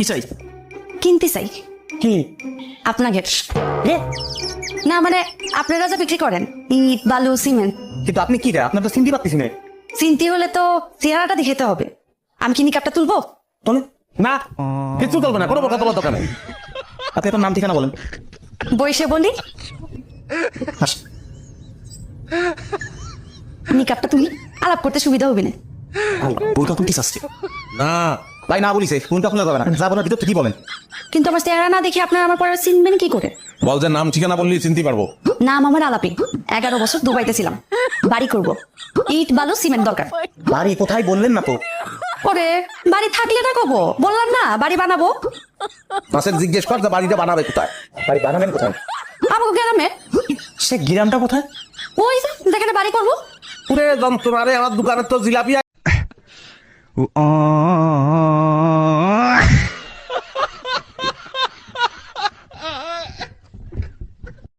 কি চাই? কিনতে চাই কি আপনাকে। রে? না মানে আপনারা যা বিক্রি করেন ইট বালু সিমেন্ট, কিন্তু আপনি কি রে? আপনার তো চিনতে পারতেছি না। চিনতে হলে তো চেহারাটা দেখাতে হবে। আমি কি নিকাপটা তুলবো? তোলে না, কিছু চলবে না, কোনো কথা বলার দরকার নেই। আপনি আপনার নাম ঠিকানা বলেন। বইসে বলি হাস। নিকাপটা তুলি, আলাপ করতে সুবিধা হবে না। বইটা তুলতে চাচ্ছে না ভাই, না বলিছে ফোনটা খোলা যাবে না, যা বলার ভিতর ঠিকই বলেন। কিন্তু আমার চেহারা না দেখে আপনারা আমার পরে চিনবেন কি করে? বল যে নাম ঠিকানা বললি চিনতে পারবো। নাম আমার আলাপি, 11 বছর দুবাইতে ছিলাম। বাড়ি করব, ইট বালু সিমেন্ট দরকার। বাড়ি কোথায় বললেন না তো? পরে বাড়ি থাকলে না কব, বললাম না বাড়ি বানাবো। মাসের জিজ্ঞেস কর যে বাড়িটা বানাবে কোথায়। বাড়ি বানাবেন কোথায়? আমাকে গ্রামে সে গ্রামটা কোথায়? ওই যে যেখানে বাড়ি করবো। পুরে যন্ত্রণারে আমার দোকানের তো জিলাপি